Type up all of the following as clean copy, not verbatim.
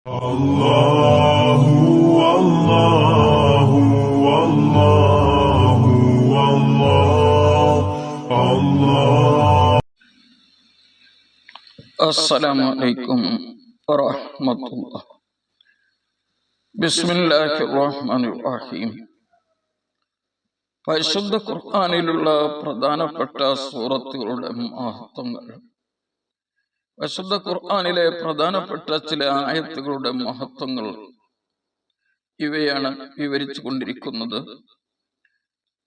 അല്ലാഹു അല്ലാഹു അല്ലാഹു അല്ലാഹു. അസ്സലാമു അലൈക്കും വറഹ്മത്തുള്ളാഹി. ബിസ്മില്ലാഹിർ റഹ്മാനിർ റഹീം. പരിശുദ്ധ ഖുർആനിലുള്ള പ്രധാനപ്പെട്ട സൂറത്തുകളുടെ മഹത്വങ്ങൾ, പരിശുദ്ധ ഖുർആനിലെ പ്രധാനപ്പെട്ട ചില ആയത്തുകളുടെ മഹത്വങ്ങൾ ഇവയാണ് വിവരിച്ചു കൊണ്ടിരിക്കുന്നത്.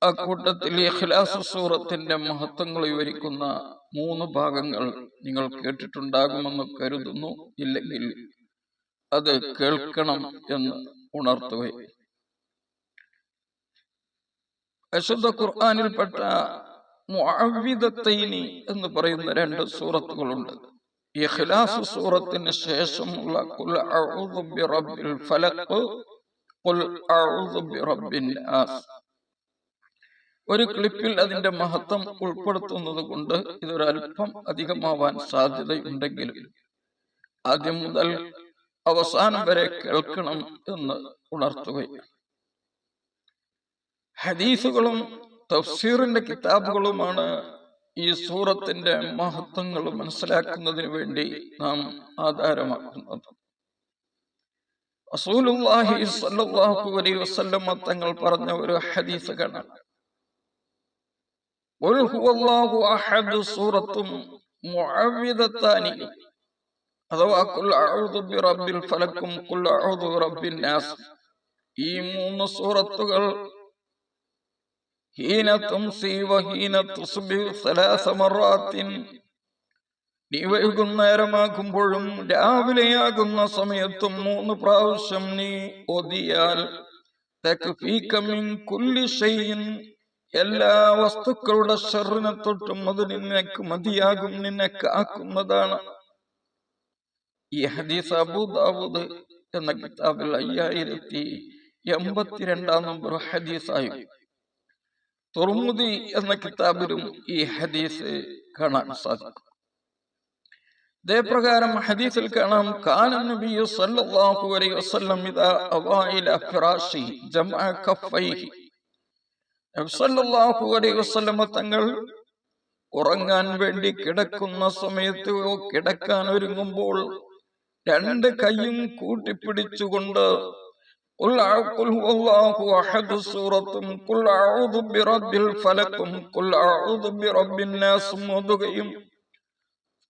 അക്കൂട്ടത്തിൽ ഇഖ്ലാസ് സൂറത്തിന്റെ മഹത്വങ്ങൾ വിവരിക്കുന്ന 3 ഭാഗങ്ങൾ നിങ്ങൾ കേട്ടിട്ടുണ്ടാകുമെന്ന് കരുതുന്നു. ഇല്ലെങ്കിൽ അത് കേൾക്കണം എന്ന് ഉണർത്തുകയും. അശുദ്ധ ഖുർആനിൽപ്പെട്ട മുഅവ്വിദത്തൈനി എന്ന് പറയുന്ന 2 സൂറത്തുകളുണ്ട്. ഇഖ്ലാസ് സൂറത്തിന് ശേഷമുള്ള ഖുൽ അഊദു ബിറബ്ബിൽ ഫലഖ്, ഖുൽ അഊദു ബിറബ്ബിൻ നാസ്. ഒരു ക്ലിപ്പിൽ അതിന്റെ മഹത്വം ഉൾപ്പെടുത്തുന്നത് കൊണ്ട് ഇതൊരൽപ്പം അധികമാവാൻ സാധ്യതയുണ്ടെങ്കിലും ആദ്യം മുതൽ അവസാനം വരെ കേൾക്കണം എന്ന് ഉണർത്തുകയാണ്. ഹദീസുകളും തഫ്സീറിന്റെ കിതാബുകളുമാണ് ഈ സൂറത്തിന്റെ മഹത്വങ്ങൾ മനസ്സിലാക്കുന്നതിന് വേണ്ടി നാം ആധാരമാക്കുന്നത്. റസൂലുള്ളാഹി സ്വല്ലല്ലാഹു അലൈഹി വസല്ലം തങ്ങൾ പറഞ്ഞ ഒരു ഹദീസ് കാണാം. ഖുൽ ഹുവല്ലാഹു അഹദ് സൂറത്തും മുഅവ്വിദത്താനി, അഥവാ ഖുൽ അഊദു ബിറബ്ബിൽ ഫലക്കും ഖുൽ അഊദു ബിറബ്ബിൻ നാസ്. ഈ 3 സൂറത്തുകൾ ഹീന തുംസി വഹീന തുസ്ബിഹു 3 മററാത്തിൻ, നീ വൈകുന്നേരമാകുമ്പോഴും രാവിലെയാകുന്ന സമയത്തും 3 പ്രാവശ്യം നീ ഓതിയാൽ തക്ഫീക മിൻ കുല്ലി ഷൈഇൻ, എല്ലാ വസ്തുക്കളുടെ ശർറിനെ തൊട്ടും അത് നിനക്ക് മതിയാകും, നിന്നെ കാക്കുന്നതാണ്. ഈ ഹദീസ് അബൂ ദാവൂദ് എന്ന കിതാബിൽ 5082 നമ്പർ ഹദീസായും തുർമുദി എന്ന കിതാബിലും ഈ ഹദീസ് കാണാൻ സാധിക്കും. ഇതേപ്രകാരം ഹദീസിൽ കാണാം, കാന നബിയു സല്ലല്ലാഹു അലൈഹി വസല്ലം ഇദാ അവാ ഇലാ ഫിറാശി ജമഅ കഫൈഹി. നബി സല്ലല്ലാഹു അലൈഹി വസല്ലം തങ്ങൾ ഉറങ്ങാൻ വേണ്ടി കിടക്കുന്ന സമയത്ത്, കിടക്കാൻ ഒരുങ്ങുമ്പോൾ 2 കൈയും കൂട്ടിപ്പിടിച്ചുകൊണ്ട് ഖുൽ ഹുവല്ലാഹു അഹദ് സൂറത്തും ഖുൽ അഊദു ബിറബ്ബിൽ ഫലക്കും ഖുൽ അഊദു ബിറബ്ബിൻ നാസ് ഓതുകയും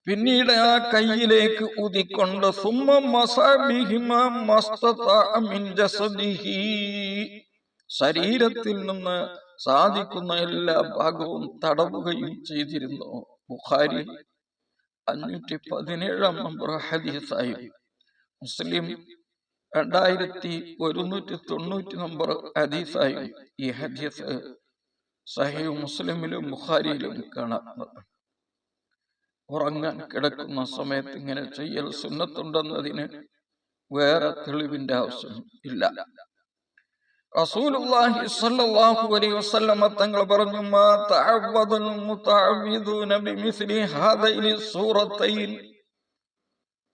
പിന്നീട് ആ കൈയിലേക്ക് ഊതിക്കൊണ്ട് സുമ്മ മസബിഹിമാ മസ്തതഅ മിൻ ജസദിഹി, ശരീരത്തിൽ നിന്ന് സാധിക്കുന്ന എല്ലാ ഭാഗവും തടവുകയും ചെയ്തിരുന്നു. ബുഖാരി 517 നമ്പർ ഹദീസായും മുസ്ലിം 2190 നമ്പർ ഹദീസായും ഈ ഹദീസ് സഹീഹ് മുസ്ലിമിലും ബുഖാരിയിലും കാണാവുന്നതാണ്. ഉറങ്ങാൻ കിടക്കുന്ന സമയത്ത് ഇങ്ങനെ ചെയ്യൽ സുന്നത്തുണ്ടെന്നതിന് വേറെ തെളിവിന്റെ ആവശ്യം ഇല്ല. റസൂലുള്ളാഹി സ്വല്ലല്ലാഹു അലൈഹി വസല്ലം തങ്ങൾ പറഞ്ഞു, മാ തഅവ്വദൽ മുതഅവ്വിദൂന ബിമിസ്ലി ഹാദൈനി സൂറത്തൈൻ.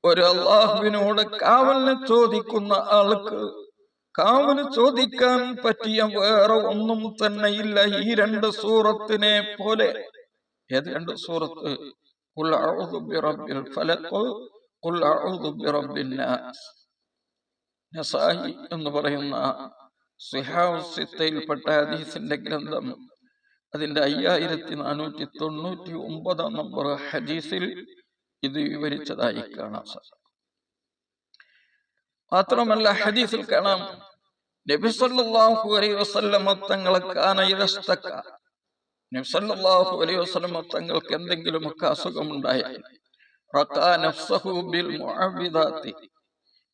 ഒരു അല്ലാഹുവിനോട് കാവലിനെ ചോദിക്കുന്ന ആൾക്ക് കാവല് ചോദിക്കാൻ പറ്റിയ വേറെ ഒന്നും തന്നെ ഇല്ല ഈ 2 സൂറത്തിനെ പോലെ. ഏത് 2 സൂറത്ത്? ഖുൽ അഊദു ബിറബ്ബിൽ ഫലഖ്, ഖുൽ അഊദു ബിറബ്ബിൻ നാസ്. നസായി എന്ന് പറയുന്ന സിഹാഹ് സിത്തയിൽപ്പെട്ട ഹദീസിന്റെ ഗ്രന്ഥം അതിന്റെ 5499 നമ്പർ ഹദീസിൽ ഇത് വിവരിച്ചതായി കാണാം. മാത്രമല്ല ഹദീസിൽ കാണാം, നബി സല്ലല്ലാഹു അലൈഹി വസല്ലം തങ്ങളെ കാന യസ്തക, നബി സല്ലല്ലാഹു അലൈഹി വസല്ലം തങ്ങൾക്ക് എന്തെങ്കിലുമൊക്കെ അസുഖമുണ്ടായാൽ റഖാ നഫ്സഹു ബിൽ മുഅവ്വിദാത്തി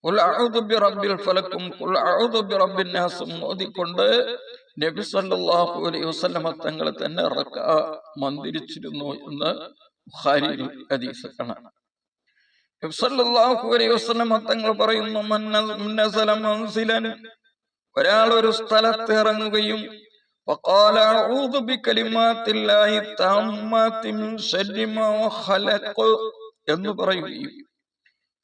ഖുൽ അഊദു ബിറബ്ബിൽ ഫലക്കും ഖുൽ അഊദു ബിറബ്ബിൻ നാസ് ഓതിക്കൊണ്ട് നബി സല്ലല്ലാഹു അലൈഹി വസല്ലം തങ്ങളെ തന്നെ റഖാ മന്ദിരിച്ചിരുന്നു എന്ന് ബുഖാരിയിൽ ഹദീസ് കാണാം. നബി സല്ലല്ലാഹു അലൈഹി വസല്ലം തങ്ങൾ പറയുന്നു, മൻ നസല മൻസിലൻ, ഒരാൾ ഒരു സ്ഥലത്ത് ഇറങ്ങുകയും വഖാല അഊദു ബികലിമാത്തില്ലാഹി തമ്മാതി മിൻ ശർരി മാ ഖലഖ് എന്ന് പറയുകയും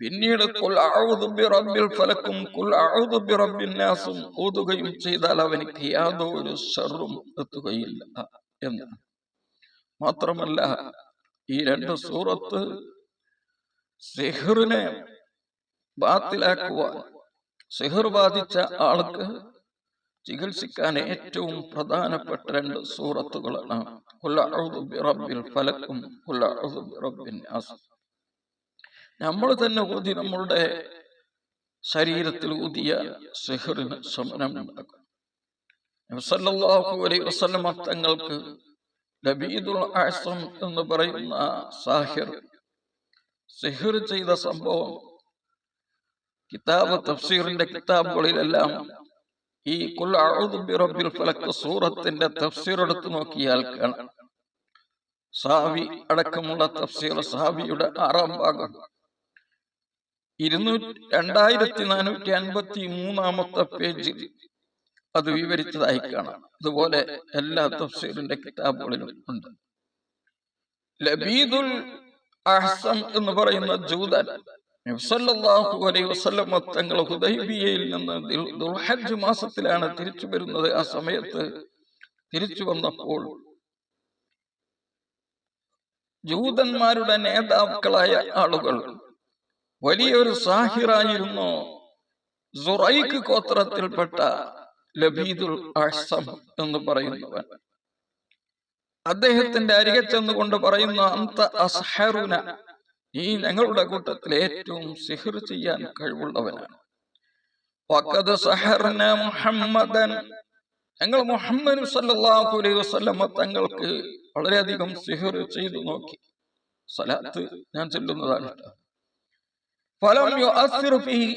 പിന്നീട് ഖുൽ അഊദു ബിറബ്ബിൽ ഫലക്കും ഖുൽ അഊദു ബിറബ്ബിൻ നാസും ഓതുകയും ചെയ്താൽ അവനിക്ക് യാതൊരു ശർറും എത്തുകയില്ല എന്ന്. മാത്രമല്ല ഈ രണ്ട് സൂറത്ത് സിഹ്റിനെ ബാത്തിലാക്കുവാൻ, സിഹ്ർ ബാധിച്ച ആൾക്ക് ചികിത്സിക്കാൻ ഏറ്റവും പ്രധാനപ്പെട്ട രണ്ട് സൂറത്തുകളാണ് ഖുൽ അഊദു ബിറബ്ബിൽ ഫലക്കും ഖുൽ അഊദു ബിറബ്ബിൻ നാസ്. നമ്മൾ തന്നെ ഊതി നമ്മളുടെ ശരീരത്തിൽ ഊതിയ സിഹ്റിന് ശമനം ഉണ്ടാക്കും. നബി സല്ലല്ലാഹു അലൈഹി വസല്ലം തങ്ങൾക്ക് ലബീദുൽ അഅ്സം എന്ന് പറയുന്ന സാഹിർ സിഹ്ർ ചെയ്ത സംഭവം തഫ്സീറിന്റെ കിതാബുകളിലെല്ലാം ഈ ഖുൽ അഊദു ബിറബ്ബിൽ ഫലക്ക് സൂറത്തിന്റെ തഫ്സീർ എടുത്തു നോക്കിയാൽ കാണാം. സാവി അടക്കമുള്ള തഫ്സീർ, സാവിയുടെ 6-ാം ഭാഗം 2453 പേജിൽ അത് വിവരിച്ചതായി കാണാം. അതുപോലെ എല്ലാ തഫ്സീറിന്റെ കിതാബുകളിലും ഉണ്ട്. ലബീദുൽ അഹ്സം എന്ന് പറയുന്ന ജൂതൻ നബി സല്ലല്ലാഹു അലൈഹി വസല്ലം തങ്ങൾ ഹുദൈബിയയിൽ നിന്ന് ദുൽഹജ്ജ് മാസത്തിലാണ് തിരിച്ചു വരുന്നത്. ആ സമയത്ത് തിരിച്ചു വന്നപ്പോൾ ജൂതന്മാരുടെ നേതാക്കളായ ആളുകൾ വലിയൊരു സാഹിറായിരുന്നു സുറൈഖ് ഗോത്രത്തിൽപ്പെട്ട ലബീദുൽ അഹ്സം എന്ന് പറയുന്നവൻ. അദ്ദേഹത്തിന്റെ അരികെ ചെന്നുകൊണ്ട് പറയുന്ന അന്ത അസ്ഹറുന, ഈ ഞങ്ങളുടെ കൂട്ടത്തിൽ ഏറ്റവും സിഹ്ർ ചെയ്യാൻ കഴിവുള്ളവനാണ്. വഖദ് സഹർന മുഹമ്മദൻ, ഞങ്ങൾ മുഹമ്മദ് സല്ലല്ലാഹു അലൈഹി വസല്ലം തങ്ങൾക്ക് വളരെയധികം സിഹ്ർ ചെയ്തു നോക്കി. സലാത്ത് ഞാൻ ചൊല്ലുന്നതാണ്. ഫലം യുഅസ്സിർ ഫീഹി,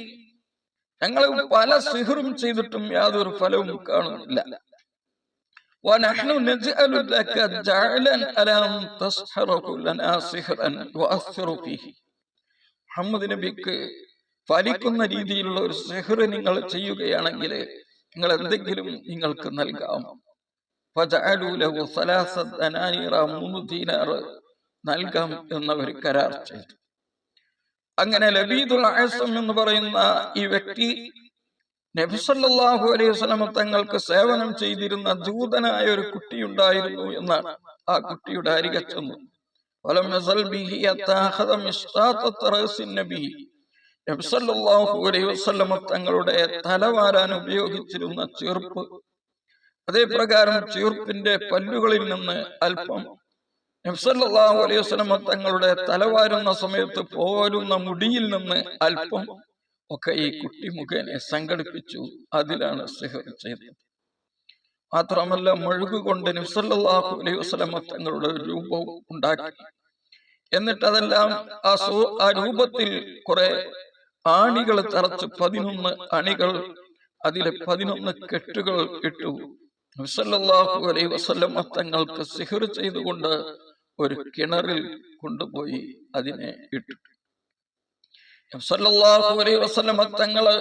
ഞങ്ങൾ പല സിഹ്റും ചെയ്തിട്ടും യാതൊരു ഫലവും കാണുന്നില്ല. വനഹ്നു നജ്അലു ലക ജഅലൻ അലാ തസ്ഹറു ലനാ സിഹ്റൻ യുഅസ്സിറു ഫീഹി, മുഹമ്മദ് നബിക്ക് ഫലിക്കുന്ന രീതിയിലുള്ള ഒരു സിഹ്ർ നിങ്ങൾ ചെയ്യുകയാണെങ്കിൽ നിങ്ങൾ എന്തെങ്കിലും നിങ്ങൾക്ക് നൽകാം. ഫജഅലു ലഹു 3 ദനാനീറ, 3 ദീനാർ നൽകാം എന്നവർ കരാർ ചെയ്തു. അങ്ങനെ ലബീദുൽ അഅ്സം എന്ന് പറയുന്ന ഈ വ്യക്തി നബി സല്ലല്ലാഹു അലൈഹി വസല്ലം തങ്ങൾക്ക് സേവനം ചെയ്തിരുന്ന ജൂതനായ ഒരു കുട്ടിയുണ്ടായിരുന്നു എന്നാണ്. ആ കുട്ടിയുടെ അരികെ ചെന്നു. നബി സല്ലല്ലാഹു അലൈഹി വസല്ലം തങ്ങളുടെ തലവാരാൻ ഉപയോഗിച്ചിരുന്ന ചീർപ്പ്, അതേ പ്രകാരം ചീർപ്പിന്റെ പല്ലുകളിൽ നിന്ന് അല്പം നബി സല്ലല്ലാഹു അലൈഹി വസല്ലം തങ്ങളുടെ തലവാരുന്ന സമയത്ത് പോരുന്ന മുടിയിൽ നിന്ന് അല്പം ഒക്കെ ഈ കുട്ടി മുഖേന സംഘടിപ്പിച്ചു. അതിലാണ് സിഹ്ർ ചെയ്തത്. മാത്രമല്ല മെഴുകുകൊണ്ട് നബി സല്ലല്ലാഹു അലൈഹി വസല്ലം തങ്ങളുടെ രൂപവും ഉണ്ടാക്കി. എന്നിട്ട് അതെല്ലാം ആ രൂപത്തിൽ കുറെ ആണികൾ തറച്ച് 11 അണികൾ, അതിലെ 11 കെട്ടുകൾ ഇട്ടു. നബി സല്ലല്ലാഹു അലൈഹി വസല്ലം തങ്ങൾക്ക് സിഹ്ർ ചെയ്തുകൊണ്ട് ഒരു കിണറിൽ കൊണ്ടുപോയി അതിനെ ഇട്ടു. നബി സല്ലല്ലാഹു അലൈഹി വസല്ലം തങ്ങള്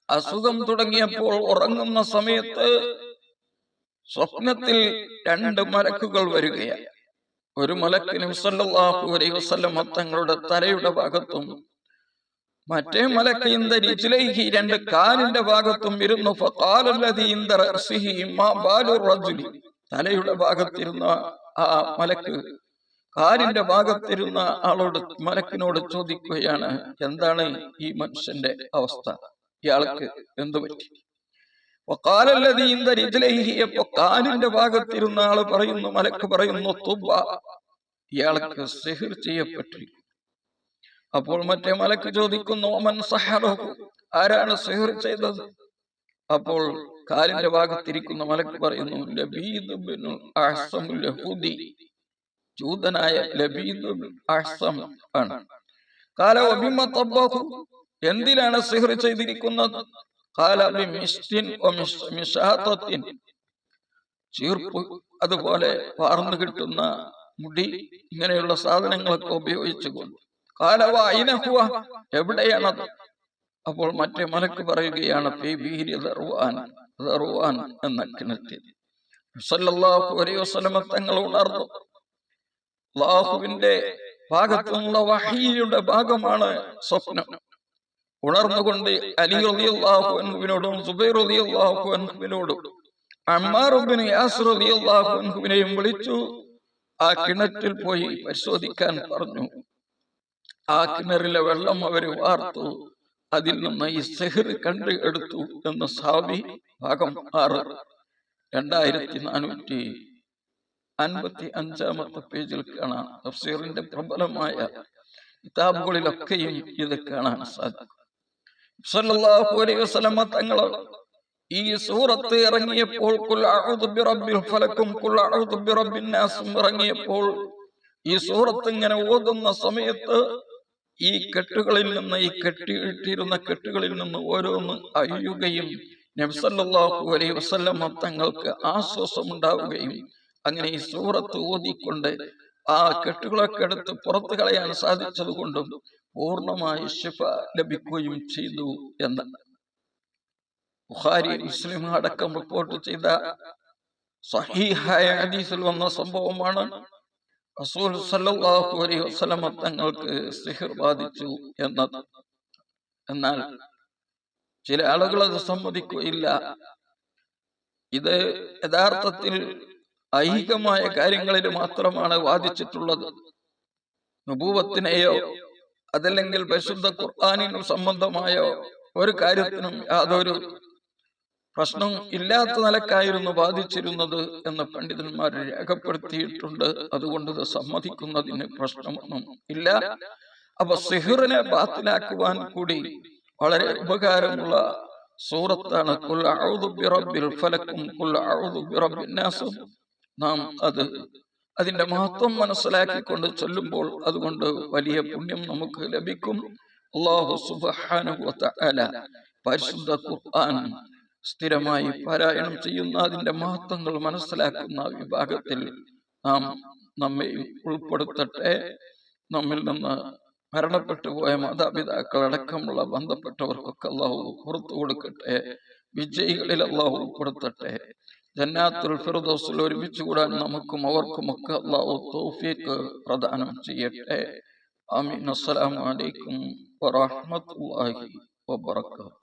അസുഖം തുടങ്ങിയപ്പോൾ ഉറങ്ങുന്ന സമയത്ത് സ്വപ്നത്തിൽ 2 മലക്കുകൾ വരികയാണ്. ഒരു മലക്ക് നബി സല്ലല്ലാഹു അലൈഹി വസല്ലം തങ്ങളുടെ തലയുടെ ഭാഗത്തും മറ്റേ മലക്ക് ഇന്ദ റിജ്ലൈഹി 2 കാലിന്റെ ഭാഗത്തും ഇരുന്നു. ഫഖാല അല്ലദീ ഇന്ദ റഅ്സിഹി മാ ബാലു റജുലി, തലയുടെ ഭാഗത്തിരുന്ന ആ മലക്ക് കാലിന്റെ ഭാഗത്തിരുന്ന മലക്കിനോട് ചോദിക്കുകയാണ്, എന്താണ് ഈ മനുഷ്യന്റെ അവസ്ഥ, ഇയാൾക്ക് എന്തു പറ്റി? വഖാല അല്ലദീ ഇന്ദ റിജ്ലൈഹി, അപ്പോൾ കാലിന്റെ ഭാഗത്തിരുന്ന ആള് പറയുന്നു, മലക്ക് പറയുന്നു, തുബ്ബ, ഇയാൾക്ക് സിഹ്ർ ചെയ്യപ്പെട്ടിരിക്കുന്നു. അപ്പോൾ മറ്റേ മലക്ക് ചോദിക്കുന്നു, മൻ സഹറഹു, ആരാണ് സിഹ്ർ ചെയ്തത്? അപ്പോൾ കാലിന്റെ ഭാഗത്തിരിക്കുന്ന മലക്ക് പറയുന്നു, ലബീദ് ഇബ്നുൽ അഅ്സം യഹൂദി, ജൂതനായ ലബീദ് അഅ്സം ആണ്. ഖാല വബിമ തബ്ബഹു, എന്തിലാണ് സിഹ്ർ ചെയ്തിരിക്കുന്നത്? ഖാല ബിമിസ്തിൻ വമിശാതത്തിൻ, ചീർപ്പ്, അതുപോലെ വാർന്നു കിട്ടുന്ന മുടി, ഇങ്ങനെയുള്ള സാധനങ്ങളൊക്കെ ഉപയോഗിച്ചുകൊണ്ട്. ഖാല വഅയ്ന ഹുവ, എവിടെയാണത്? അപ്പോൾ മറ്റേ മലക്ക് പറയുകയാണ്, ഫീ ബീരി ദർവാൻ, ദർവാൻ എന്ന കിണറ്റിൽ. സല്ലല്ലാഹു അലൈഹി വസല്ലം തങ്ങൾ ഉണർന്നു. അല്ലാഹുവിന്റെ ഭാഗത്തുനിന്നുള്ള വഹീയുടെ ഭാഗമാണ് സ്വപ്നം. ഉണർന്നുകൊണ്ട് അലി റളിയല്ലാഹു അൻഹുവിനോടും സുബൈർ റളിയല്ലാഹു അൻഹുവിനോടും അമ്മാർ ഇബ്നു യാസിർ റളിയല്ലാഹു അൻഹുവിനെയും വിളിച്ചു ആ കിണറ്റിൽ പോയി പരിശോധിക്കാൻ പറഞ്ഞു. ആ കിണറിലെ വെള്ളം അവർ വാർത്തു. അതിൽ നിന്ന് ഈ സിഹ്ർ കണ്ടു എടുത്തു എന്ന് സഹാബി ഭാഗം 6 2455 പേജിൽ കാണാം. തഫ്സീറിന്റെ പ്രബലമായ കിതാബുകളിലൊക്കെയും ഇത് കാണാൻ സാധിക്കും. സല്ലല്ലാഹു അലൈഹി വസല്ലം തങ്ങൾ ഈ സൂറത്ത് ഇറങ്ങിയപ്പോൾ ഖുൽ അഊദു ബിറബ്ബിൽ ഫലക്കും ഖുൽ അഊദു ബിറബ്ബിൻ നാസും ഇറങ്ങിയപ്പോൾ ഈ സൂറത്ത് ഇങ്ങനെ ഓതുന്ന സമയത്ത് ഈ കെട്ടുകളിൽ നിന്ന്, ഈ കെട്ടിയിട്ടിരുന്ന കെട്ടുകളിൽ നിന്ന് ഓരോന്ന് അഴിയുകയും നബി സല്ലല്ലാഹു അലൈഹി വസല്ലം തങ്ങൾക്ക് ആശ്വാസം ഉണ്ടാവുകയും അങ്ങനെ ഈ സൂറത്ത് ഓതിക്കൊണ്ട് ആ കെട്ടുകളൊക്കെ എടുത്ത് പുറത്തു കളയാൻ സാധിച്ചത് കൊണ്ടും പൂർണ്ണമായി ശിഫ ലഭിക്കുകയും ചെയ്തു എന്ന് ബുഖാരി മുസ്ലിം അടക്കം റിപ്പോർട്ട് ചെയ്ത സ്വഹീഹായ ഹദീസിൽ വന്ന സംഭവമാണ്. റസൂൽ സല്ലല്ലാഹു അലൈഹി വസല്ലം തങ്ങൾക്ക് സിഹ്ർ ബാധിച്ചു എന്നത്. എന്നാൽ ചില ആളുകൾ അത് സമ്മതിക്കുകയില്ല. ഇത് യഥാർത്ഥത്തിൽ ഐഹികമായ കാര്യങ്ങളിൽ മാത്രമാണ് ബാധിച്ചിട്ടുള്ളത്. നബൂവത്തിനെയോ അതല്ലെങ്കിൽ പരിശുദ്ധ ഖുർആനിനു സംബന്ധമായോ ഒരു കാര്യത്തിനും യാതൊരു പ്രശ്നം ഇല്ലാത്ത നിലക്കായിരുന്നു ബാധിച്ചിരുന്നത് എന്ന് പണ്ഡിതന്മാർ രേഖപ്പെടുത്തിയിട്ടുണ്ട്. അതുകൊണ്ട് ഇത് സമ്മതിക്കുന്നതിന് പ്രശ്നമൊന്നും ഇല്ല. അപ്പൊ സിഹ്റിനെ ബാത്തിലാക്കുവാൻ കൂടി വളരെ ഉപകാരമുള്ള സൂറത്താണ് ഖുൽ അഊദു ബിറബ്ബിൽ ഫലക്കും ഖുൽ അഊദു ബിറബ്ബിൻ നാസും. നാം അതിന്റെ മഹത്വം മനസ്സിലാക്കിക്കൊണ്ട് ചൊല്ലുമ്പോൾ അതുകൊണ്ട് വലിയ പുണ്യം നമുക്ക് ലഭിക്കും. അല്ലാഹു സുബ്ഹാനഹു വ തആല പരിശുദ്ധ ഖുർആൻ സ്ഥിരമായി പാരായണം ചെയ്യുന്ന, അതിന്റെ മഹത്വങ്ങൾ മനസ്സിലാക്കുന്ന വിഭാഗത്തിൽ നമ്മെ ഉൾപ്പെടുത്തട്ടെ. നമ്മിൽ നിന്ന് മരണപ്പെട്ടു പോയ മാതാപിതാക്കൾ അടക്കമുള്ള ബന്ധപ്പെട്ടവർക്കൊക്കെ അല്ലാഹു പുറത്തു കൊടുക്കട്ടെ. വിജയികളിൽ അല്ലാഹു ഉൾപ്പെടുത്തട്ടെ. ജന്നാത്തുൽ ഫിർദൗസിൽ ഒരുമിച്ച് കൂടാൻ നമുക്കും അവർക്കുമൊക്കെ അല്ലാഹു തൗഫീഖ് പ്രദാനം ചെയ്യട്ടെ. ആമീൻ. അസ്സലാമു അലൈക്കും വറഹ്മത്തുള്ളാഹി വബറകാതുഹു.